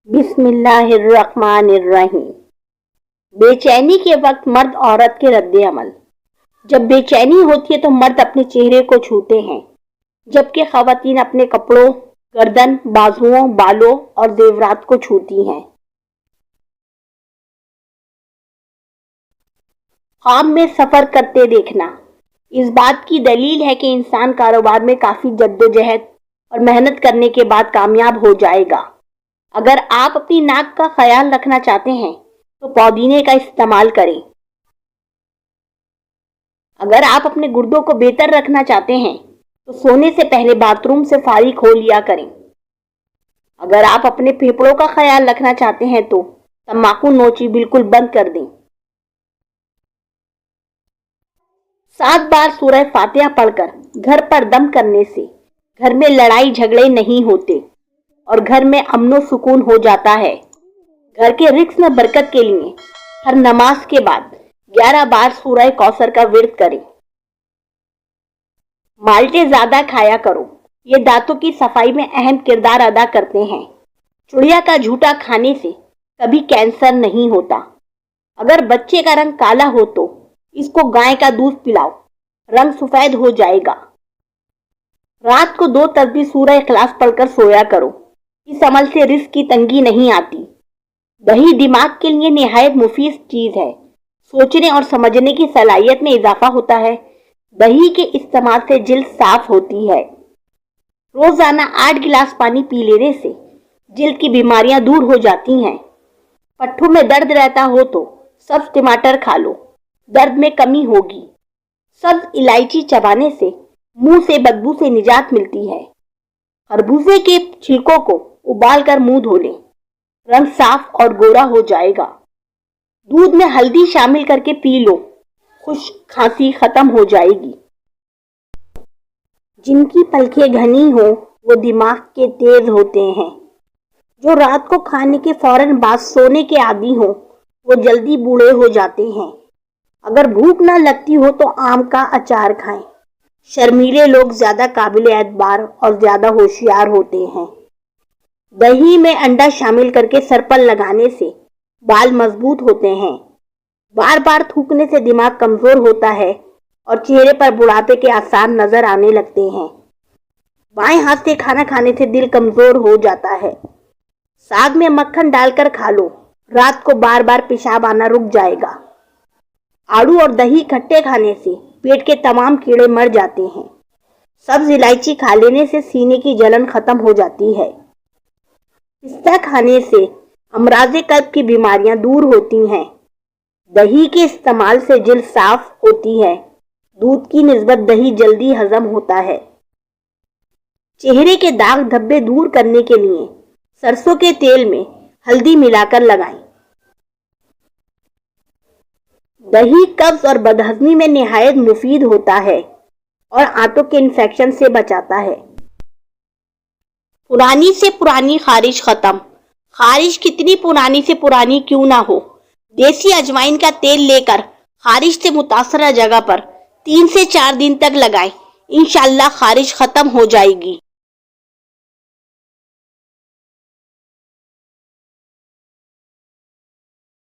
بسم اللہ الرحمن الرحیم۔ بے چینی کے وقت مرد عورت کے رد عمل۔ جب بے چینی ہوتی ہے تو مرد اپنے چہرے کو چھوتے ہیں، جبکہ خواتین اپنے کپڑوں، گردن، بازوؤں، بالوں اور زیورات کو چھوتی ہیں۔ خواب میں سفر کرتے دیکھنا۔ اس بات کی دلیل ہے کہ انسان کاروبار میں کافی جدوجہد اور محنت کرنے کے بعد کامیاب ہو جائے گا۔ اگر آپ اپنی ناک کا خیال رکھنا چاہتے ہیں تو پودینے کا استعمال کریں۔ اگر آپ اپنے گردوں کو بہتر رکھنا چاہتے ہیں تو سونے سے پہلے باتھ روم سے فارغ ہو لیا کریں۔ اگر آپ اپنے پھیپھڑوں کا خیال رکھنا چاہتے ہیں تو تمباکو نوچی بالکل بند کر دیں۔ 7 بار سورہ فاتحہ پڑھ کر گھر پر دم کرنے سے گھر میں لڑائی جھگڑے نہیں ہوتے اور گھر میں امن و سکون ہو جاتا ہے۔ گھر کے رزق میں برکت کے لیے ہر نماز کے بعد 11 بار سورہ کوثر کا ورد کریں۔ مالٹے زیادہ کھایا کرو، یہ دانتوں کی صفائی میں اہم کردار ادا کرتے ہیں۔ چڑیا کا جھوٹا کھانے سے کبھی کینسر نہیں ہوتا۔ اگر بچے کا رنگ کالا ہو تو اس کو گائے کا دودھ پلاؤ، رنگ سفید ہو جائے گا۔ رات کو 2 تسبیح سورہ اخلاص پڑھ کر سویا کرو، اس عمل سے رزق کی تنگی نہیں آتی۔ دہی دماغ کے لیے نہایت مفید چیز ہے، سوچنے اور سمجھنے کی صلاحیت میں اضافہ ہوتا ہے۔ دہی کے استعمال سے جلد صاف ہوتی ہے۔ روزانہ 8 گلاس پانی پی لینے سے جلد کی بیماریاں دور ہو جاتی ہیں۔ پٹھوں میں درد رہتا ہو تو سبز ٹماٹر کھا لو، درد میں کمی ہوگی۔ سبز الائچی چبانے سے منہ سے بدبو سے نجات ملتی ہے۔ خربوزے کے چھلکوں کو ابال کر منہ دھو لیں، رنگ صاف اور گورا ہو جائے گا۔ دودھ میں ہلدی شامل کر کے پی لو، خشک کھانسی ختم ہو جائے گی۔ جن کی پلکیں گھنی ہوں وہ دماغ کے تیز ہوتے ہیں۔ جو رات کو کھانے کے فوراً بعد سونے کے عادی ہوں وہ جلدی بوڑھے ہو جاتے ہیں۔ اگر بھوک نہ لگتی ہو تو آم کا اچار کھائیں۔ شرمیلے لوگ زیادہ قابل اعتبار اور زیادہ ہوشیار ہوتے ہیں۔ دہی میں انڈا شامل کر کے سر پر لگانے سے بال مضبوط ہوتے ہیں۔ بار بار تھوکنے سے دماغ کمزور ہوتا ہے اور چہرے پر بڑھاپے کے آثار نظر آنے لگتے ہیں۔ بائیں ہاتھ سے کھانا کھانے سے دل کمزور ہو جاتا ہے۔ ساگ میں مکھن ڈال کر کھا لو، رات کو بار بار پیشاب آنا رک جائے گا۔ آڑو اور دہی کھٹے کھانے سے پیٹ کے تمام کیڑے مر جاتے ہیں۔ سبز الائچی کھا لینے سے سینے کی جلن ختم ہو جاتی ہے۔ پستہ کھانے سے امراض قلب کی بیماریاں دور ہوتی ہیں۔ دہی کے استعمال سے جلد صاف ہوتی ہے۔ دودھ کی نسبت دہی جلدی ہضم ہوتا ہے۔ چہرے کے داغ دھبے دور کرنے کے لیے سرسوں کے تیل میں ہلدی ملا کر لگائیں۔ دہی قبض اور بدہضمی میں نہایت مفید ہوتا ہے اور آنتوں کے انفیکشن سے بچاتا ہے۔ پرانی سے پرانی خارش ختم۔ خارش کتنی پرانی سے پرانی کیوں نہ ہو، دیسی اجوائن کا تیل لے کر خارش سے متاثرہ جگہ پر 3 سے 4 دن تک لگائیں، انشاءاللہ خارش ختم ہو جائے گی۔